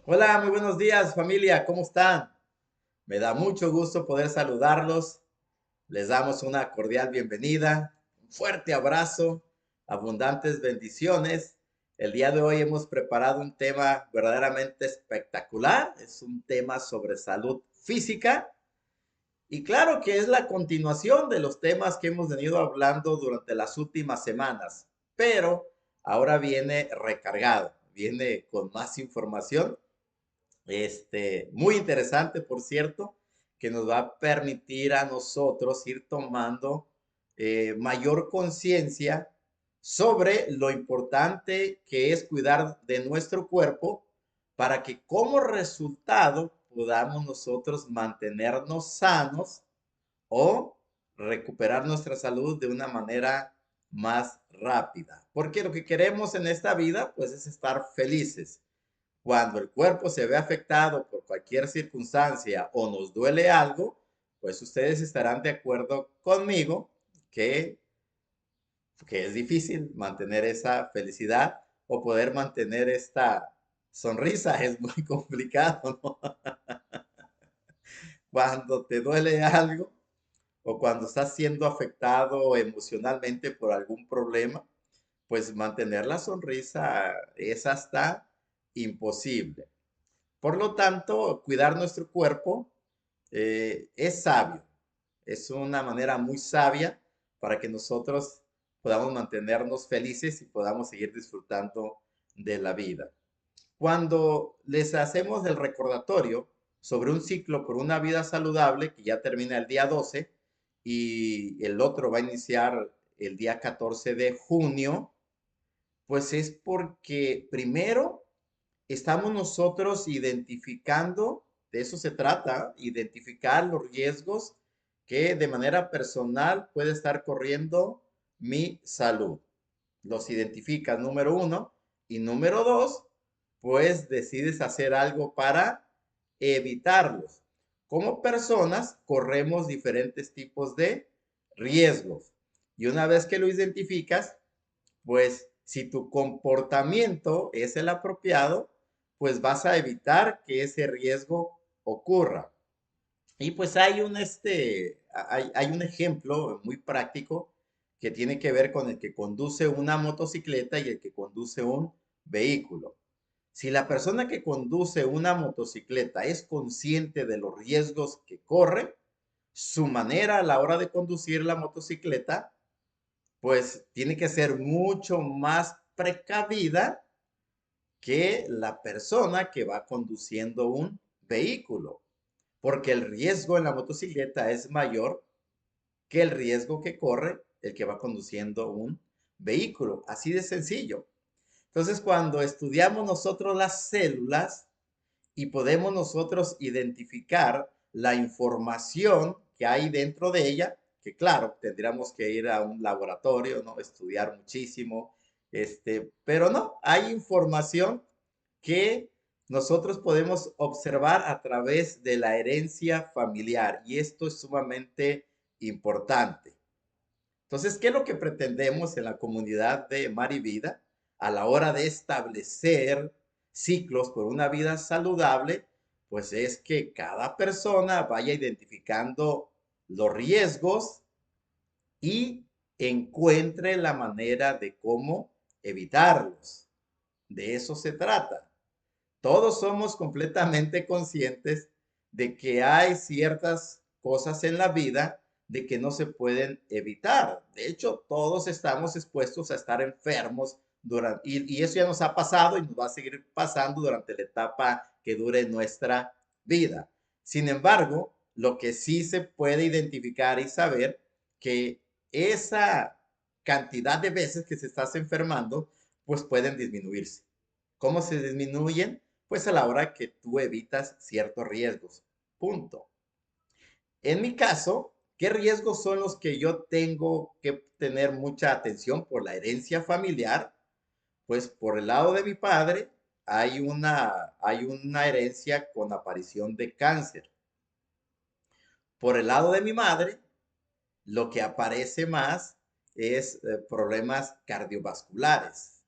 Hola, muy buenos días familia, ¿cómo están? Me da mucho gusto poder saludarlos. Les damos una cordial bienvenida, un fuerte abrazo, abundantes bendiciones. El día de hoy hemos preparado un tema verdaderamente espectacular. Es un tema sobre salud física y claro que es la continuación de los temas que hemos venido hablando durante las últimas semanas, pero ahora viene recargado, viene con más información muy interesante, por cierto, que nos va a permitir a nosotros ir tomando mayor conciencia sobre lo importante que es cuidar de nuestro cuerpo para que como resultado podamos nosotros mantenernos sanos o recuperar nuestra salud de una manera más rápida. Porque lo que queremos en esta vida, pues, es estar felices. Cuando el cuerpo se ve afectado por cualquier circunstancia o nos duele algo, pues ustedes estarán de acuerdo conmigo que, que es difícil mantener esa felicidad o poder mantener esta sonrisa. Es muy complicado, ¿no? Cuando te duele algo o cuando estás siendo afectado emocionalmente por algún problema, pues mantener la sonrisa es hasta imposible. Por lo tanto, cuidar nuestro cuerpo es sabio, es una manera muy sabia para que nosotros podamos mantenernos felices y podamos seguir disfrutando de la vida. Cuando les hacemos el recordatorio sobre un ciclo por una vida saludable, que ya termina el día 12 y el otro va a iniciar el día 14 de junio, pues es porque primero estamos nosotros identificando, de eso se trata, identificar los riesgos que de manera personal puede estar corriendo mi salud. Los identificas, número uno. Y número dos, pues decides hacer algo para evitarlos. Como personas, corremos diferentes tipos de riesgos. Y una vez que lo identificas, pues si tu comportamiento es el apropiado, pues vas a evitar que ese riesgo ocurra. Y pues hay un ejemplo muy práctico que tiene que ver con el que conduce una motocicleta y el que conduce un vehículo. Si la persona que conduce una motocicleta es consciente de los riesgos que corre, su manera a la hora de conducir la motocicleta pues tiene que ser mucho más precavida que la persona que va conduciendo un vehículo, porque el riesgo en la motocicleta es mayor que el riesgo que corre el que va conduciendo un vehículo. Así de sencillo. Entonces, cuando estudiamos nosotros las células y podemos nosotros identificar la información que hay dentro de ella, que claro, tendríamos que ir a un laboratorio, ¿no? Estudiar muchísimo, pero no, hay información que nosotros podemos observar a través de la herencia familiar y esto es sumamente importante. Entonces, ¿qué es lo que pretendemos en la comunidad de Mar y Vida a la hora de establecer ciclos por una vida saludable? Pues es que cada persona vaya identificando los riesgos y encuentre la manera de cómo evitarlos. De eso se trata. Todos somos completamente conscientes de que hay ciertas cosas en la vida de que no se pueden evitar. De hecho, todos estamos expuestos a estar enfermos y eso ya nos ha pasado y nos va a seguir pasando durante la etapa que dure nuestra vida. Sin embargo, lo que sí se puede identificar y saber que esa cantidad de veces que se estás enfermando, pues pueden disminuirse. ¿Cómo se disminuyen? Pues a la hora que tú evitas ciertos riesgos. Punto. En mi caso, ¿qué riesgos son los que yo tengo que tener mucha atención por la herencia familiar? Pues por el lado de mi padre hay una herencia con aparición de cáncer. Por el lado de mi madre, lo que aparece más es problemas cardiovasculares.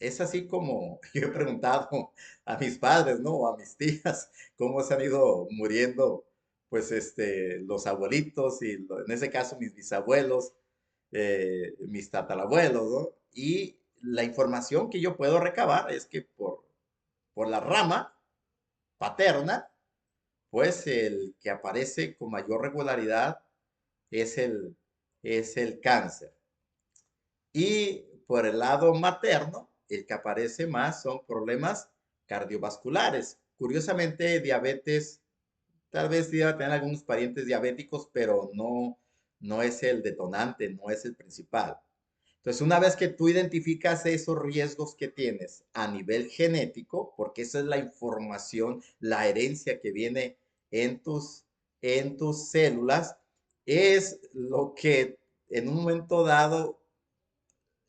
es así como yo he preguntado a mis padres, ¿no? O a mis tías, cómo se han ido muriendo, pues, los abuelitos y en ese caso mis bisabuelos, mis tatarabuelos, ¿no? Y la información que yo puedo recabar es que por la rama paterna, pues el que aparece con mayor regularidad es es el cáncer. Y por el lado materno, el que aparece más son problemas cardiovasculares. Curiosamente, diabetes, tal vez sí deba tener algunos parientes diabéticos, pero no es el detonante, no es el principal. Entonces, una vez que tú identificas esos riesgos que tienes a nivel genético, porque esa es la información, la herencia que viene en en tus células, es lo que en un momento dado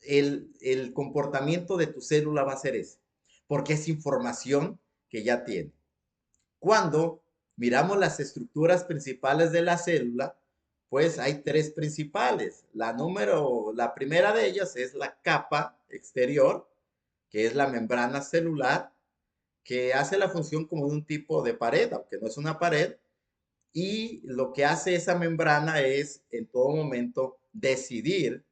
el comportamiento de tu célula va a ser ese, porque es información que ya tiene. Cuando miramos las estructuras principales de la célula, pues hay tres principales. La primera de ellas es la capa exterior, que es la membrana celular, que hace la función como de un tipo de pared, aunque no es una pared, y lo que hace esa membrana es en todo momento decidir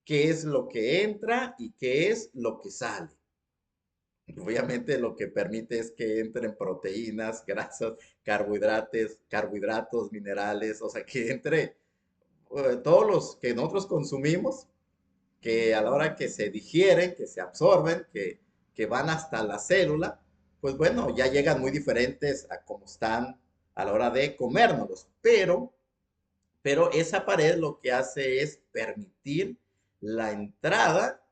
qué es lo que entra y qué es lo que sale. Obviamente lo que permite es que entren proteínas, grasas, carbohidratos, minerales, o sea, que entre todos los que nosotros consumimos, que a la hora que se digieren, que se absorben, que van hasta la célula, pues bueno, ya llegan muy diferentes a como están a la hora de comérnoslos. Pero esa pared lo que hace es permitir la entrada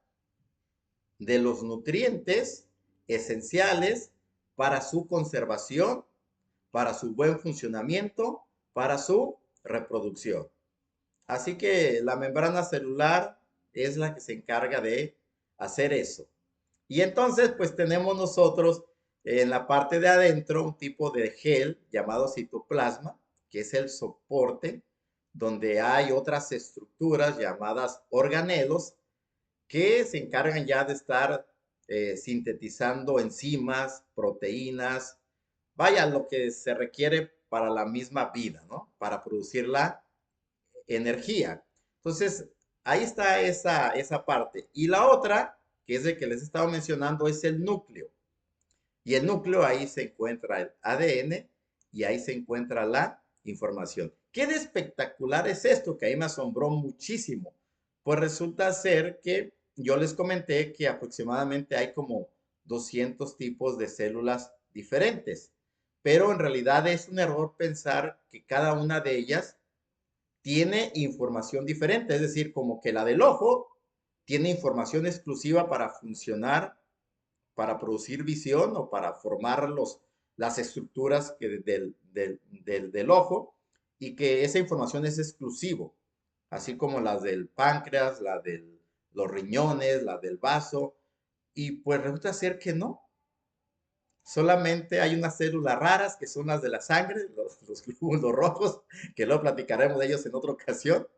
de los nutrientes esenciales para su conservación, para su buen funcionamiento, para su reproducción. Así que la membrana celular es la que se encarga de hacer eso. Y entonces, pues tenemos nosotros en la parte de adentro un tipo de gel llamado citoplasma, que es el soporte, donde hay otras estructuras llamadas organelos que se encargan ya de estar sintetizando enzimas, proteínas, vaya, lo que se requiere para la misma vida, ¿no? Para producir la energía. Entonces, ahí está esa parte. Y la otra, que es el que les estaba mencionando, es el núcleo. Y el núcleo, ahí se encuentra el ADN y ahí se encuentra la información. ¿Qué de espectacular es esto? Que ahí me asombró muchísimo. Pues resulta ser que yo les comenté que aproximadamente hay como 200 tipos de células diferentes, pero en realidad es un error pensar que cada una de ellas tiene información diferente, es decir, como que la del ojo tiene información exclusiva para funcionar, para producir visión o para formar las estructuras del ojo y que esa información es exclusivo, así como las del páncreas, la de los riñones, la del vaso, y pues resulta ser que no. Solamente hay unas células raras que son las de la sangre, los glóbulos rojos, que luego platicaremos de ellos en otra ocasión,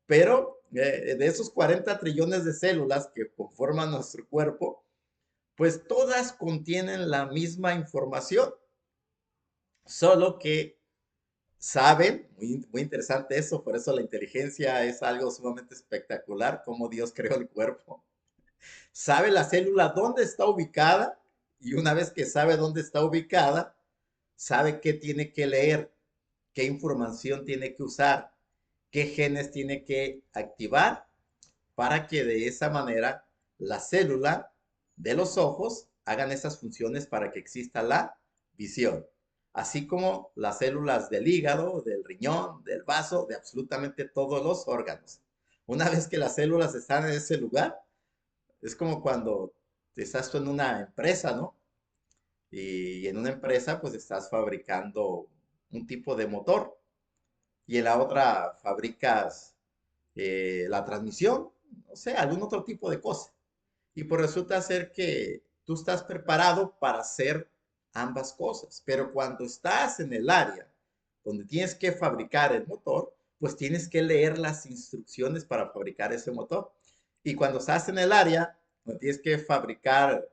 pero de esos 40 trillones de células que conforman nuestro cuerpo, pues todas contienen la misma información, solo que saben, muy interesante eso, por eso la inteligencia es algo sumamente espectacular, cómo Dios creó el cuerpo. Sabe la célula dónde está ubicada y una vez que sabe dónde está ubicada, sabe qué tiene que leer, qué información tiene que usar, qué genes tiene que activar para que de esa manera la célula de los ojos hagan esas funciones para que exista la visión, así como las células del hígado, del riñón, del vaso, de absolutamente todos los órganos. Una vez que las células están en ese lugar, es como cuando estás tú en una empresa, ¿no? Y en una empresa pues estás fabricando un tipo de motor y en la otra fabricas la transmisión, no sé, algún otro tipo de cosa. Y pues resulta ser que tú estás preparado para hacer ambas cosas, pero cuando estás en el área donde tienes que fabricar el motor, pues tienes que leer las instrucciones para fabricar ese motor. Y cuando estás en el área cuando tienes que fabricar,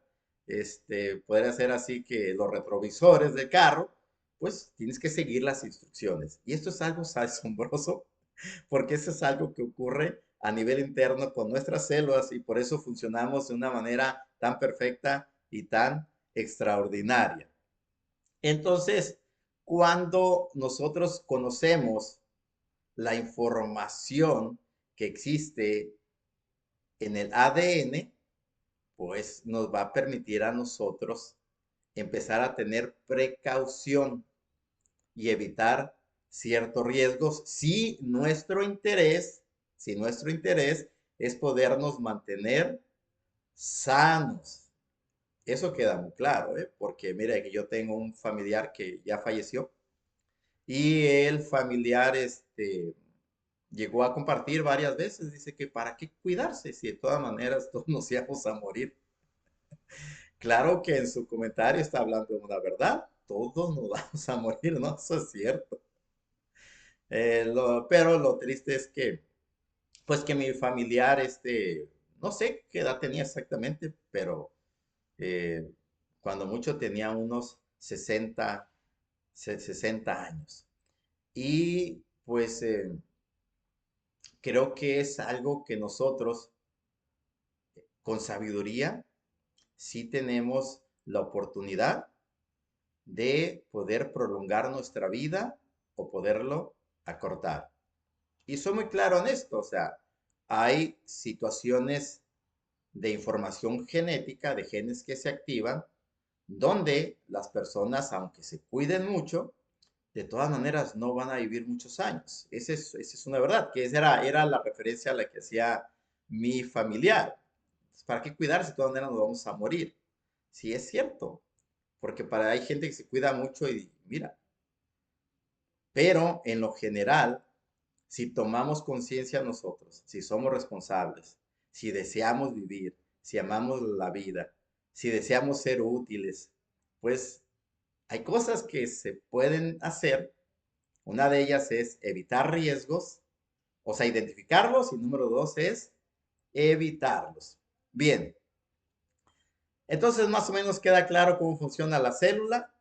poder hacer así que los retrovisores del carro, pues tienes que seguir las instrucciones. Y esto es algo asombroso porque eso es algo que ocurre a nivel interno con nuestras células y por eso funcionamos de una manera tan perfecta y tan extraordinaria. Entonces, cuando nosotros conocemos la información que existe en el ADN, pues nos va a permitir a nosotros empezar a tener precaución y evitar ciertos riesgos si nuestro interés es podernos mantener sanos. Eso queda muy claro, ¿eh? Porque mira que yo tengo un familiar que ya falleció y el familiar llegó a compartir varias veces, dice que para qué cuidarse si de todas maneras todos nos íbamos a morir. Claro que en su comentario está hablando de una verdad, todos nos vamos a morir, ¿no? Eso es cierto. Pero lo triste es que, pues que mi familiar, no sé qué edad tenía exactamente, pero eh, cuando mucho tenía unos 60 años. Y pues creo que es algo que nosotros, con sabiduría, sí tenemos la oportunidad de poder prolongar nuestra vida o poderlo acortar. Y soy muy claro en esto, o sea, hay situaciones de información genética, de genes que se activan, donde las personas, aunque se cuiden mucho, de todas maneras no van a vivir muchos años. Esa es una verdad, que esa era la referencia a la que hacía mi familiar. ¿Para qué cuidarse? De todas maneras nos vamos a morir. Sí, es cierto, porque hay gente que se cuida mucho y mira, pero en lo general, si tomamos conciencia nosotros, si somos responsables, si deseamos vivir, si amamos la vida, si deseamos ser útiles, pues hay cosas que se pueden hacer. Una de ellas es evitar riesgos, o sea, identificarlos, y número dos es evitarlos. Bien, entonces más o menos queda claro cómo funciona la célula,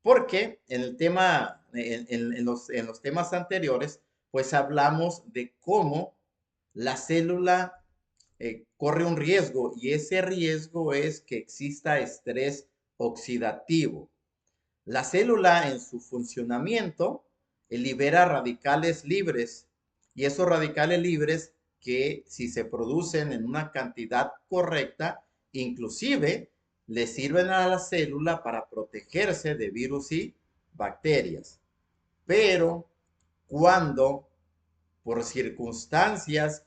porque en el tema, en los temas anteriores, pues hablamos de cómo la célula corre un riesgo y ese riesgo es que exista estrés oxidativo. La célula en su funcionamiento libera radicales libres y esos radicales libres que si se producen en una cantidad correcta, inclusive le sirven a la célula para protegerse de virus y bacterias. Pero cuando por circunstancias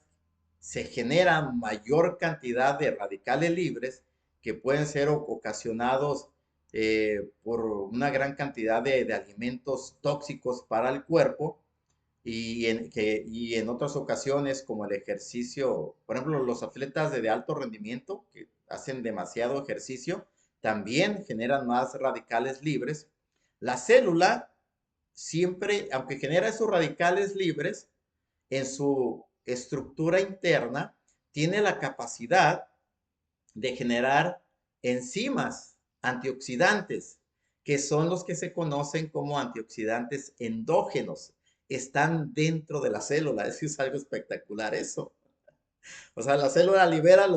se genera mayor cantidad de radicales libres que pueden ser ocasionados por una gran cantidad de alimentos tóxicos para el cuerpo y en otras ocasiones como el ejercicio, por ejemplo, los atletas de alto rendimiento que hacen demasiado ejercicio también generan más radicales libres. La célula siempre, aunque genera esos radicales libres, en su estructura interna tiene la capacidad de generar enzimas antioxidantes, que son los que se conocen como antioxidantes endógenos. Están dentro de la célula. Eso es algo espectacular eso. O sea, la célula libera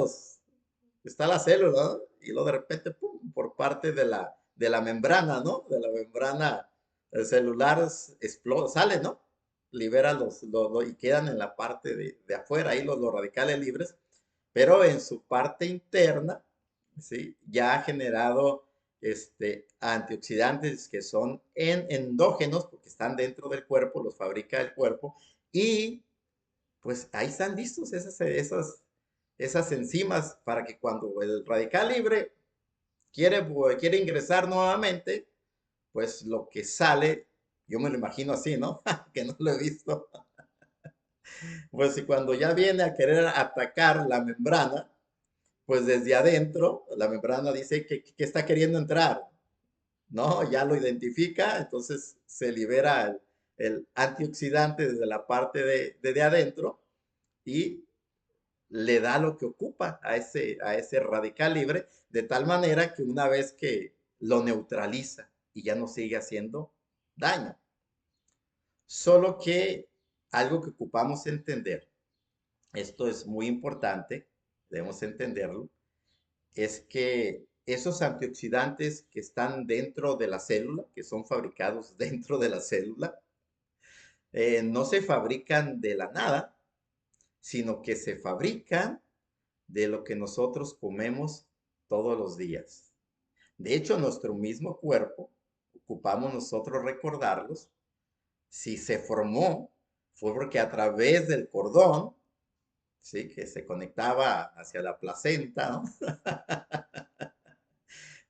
está la célula, ¿no? Y luego de repente, pum, por parte de la membrana, ¿no? De la membrana celular explota, sale, ¿no? Libera y quedan en la parte de afuera, ahí los radicales libres, pero en su parte interna, ¿sí? Ya ha generado antioxidantes que son endógenos, porque están dentro del cuerpo, los fabrica el cuerpo, y pues ahí están listos esas enzimas para que cuando el radical libre quiere ingresar nuevamente, pues lo que sale, yo me lo imagino así, ¿no? Que no lo he visto. Pues y cuando ya viene a querer atacar la membrana, pues desde adentro, la membrana dice que está queriendo entrar, ¿no? Ya lo identifica, entonces se libera el antioxidante desde la parte de adentro y le da lo que ocupa a ese radical libre, de tal manera que una vez que lo neutraliza y ya no sigue haciendo daño. Solo que algo que ocupamos entender, esto es muy importante, debemos entenderlo, es que esos antioxidantes que están dentro de la célula, que son fabricados dentro de la célula, no se fabrican de la nada, sino que se fabrican de lo que nosotros comemos todos los días. De hecho, nuestro mismo cuerpo, ocupamos nosotros recordarlos, si se formó, fue porque a través del cordón, ¿sí? Que se conectaba hacia la placenta, ¿no?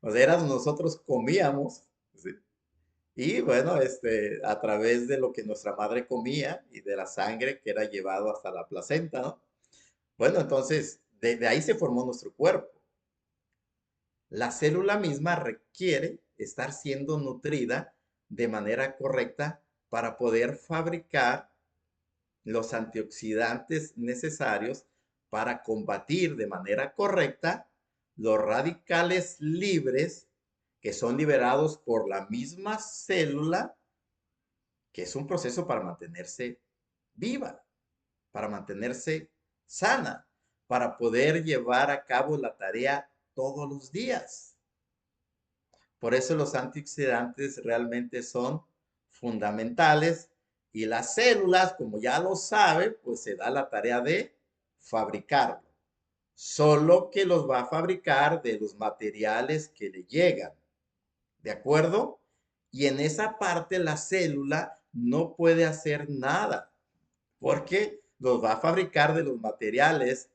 O sea, nosotros comíamos, ¿sí? Y bueno, a través de lo que nuestra madre comía y de la sangre que era llevado hasta la placenta, ¿no? Bueno, entonces, de ahí se formó nuestro cuerpo. La célula misma requiere estar siendo nutrida de manera correcta para poder fabricar los antioxidantes necesarios para combatir de manera correcta los radicales libres que son liberados por la misma célula, que es un proceso para mantenerse viva, para mantenerse sana, para poder llevar a cabo la tarea todos los días. Por eso los antioxidantes realmente son fundamentales y las células, como ya lo sabe, pues se da la tarea de fabricarlo. Solo que los va a fabricar de los materiales que le llegan. ¿De acuerdo? Y en esa parte la célula no puede hacer nada porque los va a fabricar de los materiales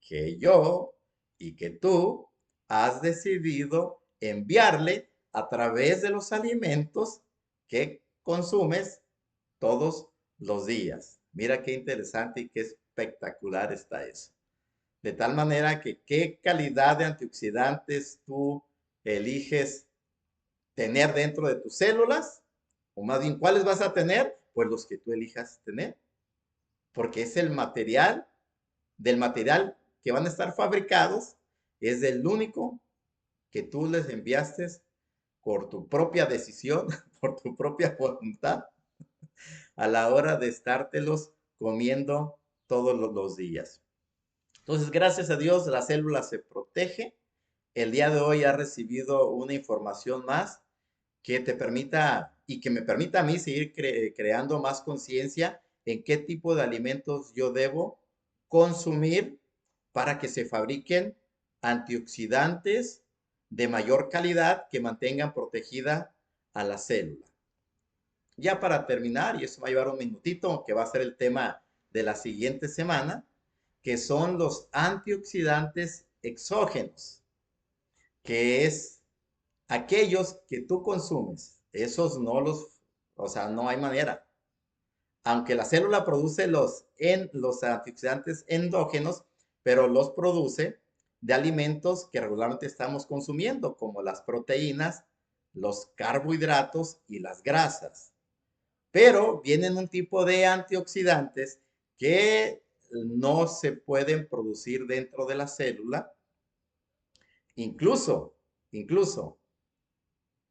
que yo y que tú has decidido enviarle a través de los alimentos que consumes todos los días. Mira qué interesante y qué espectacular está eso. De tal manera que qué calidad de antioxidantes tú eliges tener dentro de tus células, o más bien, ¿cuáles vas a tener? Pues los que tú elijas tener, porque es el material del material que van a estar fabricados, es el único que tú les enviaste por tu propia decisión, por tu propia voluntad, a la hora de estártelos comiendo todos los días. Entonces, gracias a Dios, la célula se protege. El día de hoy ha recibido una información más que te permita y que me permita a mí seguir creando más conciencia en qué tipo de alimentos yo debo consumir para que se fabriquen antioxidantes de mayor calidad que mantengan protegida a la célula. Ya para terminar, y eso va a llevar un minutito, que va a ser el tema de la siguiente semana, que son los antioxidantes exógenos, que es aquellos que tú consumes. Esos no los, o sea, no hay manera. Aunque la célula produce los antioxidantes endógenos, pero los produce de alimentos que regularmente estamos consumiendo, como las proteínas, los carbohidratos y las grasas. Pero vienen un tipo de antioxidantes que no se pueden producir dentro de la célula. Incluso,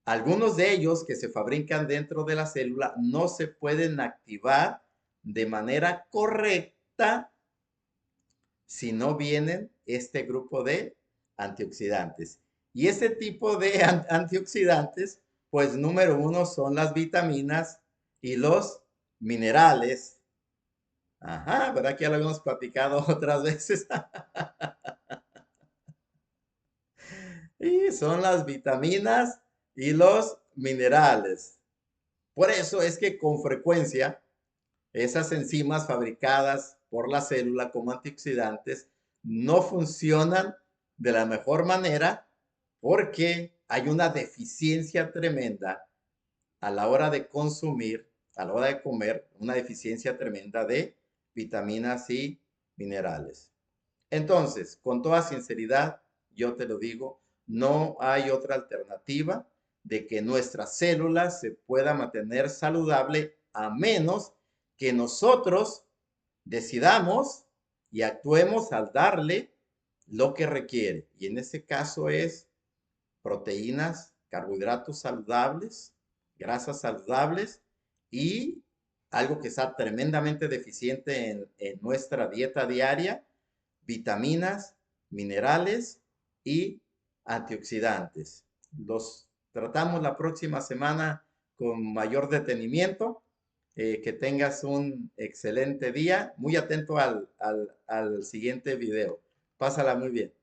algunos de ellos que se fabrican dentro de la célula no se pueden activar de manera correcta si no vienen este grupo de antioxidantes. Y ese tipo de antioxidantes, pues número uno son las vitaminas y los minerales. Ajá, ¿verdad que ya lo habíamos platicado otras veces? Y son las vitaminas y los minerales. Por eso es que con frecuencia esas enzimas fabricadas por la célula como antioxidantes no funcionan de la mejor manera porque hay una deficiencia tremenda a la hora de consumir, a la hora de comer, una deficiencia tremenda de vitaminas y minerales. Entonces, con toda sinceridad, yo te lo digo, no hay otra alternativa de que nuestra célula se pueda mantener saludable a menos que nosotros decidamos y actuemos al darle lo que requiere. Y en ese caso es proteínas, carbohidratos saludables, grasas saludables y algo que está tremendamente deficiente en nuestra dieta diaria, vitaminas, minerales y antioxidantes. Los tratamos la próxima semana con mayor detenimiento. Que tengas un excelente día. Muy atento al siguiente video. Pásala muy bien.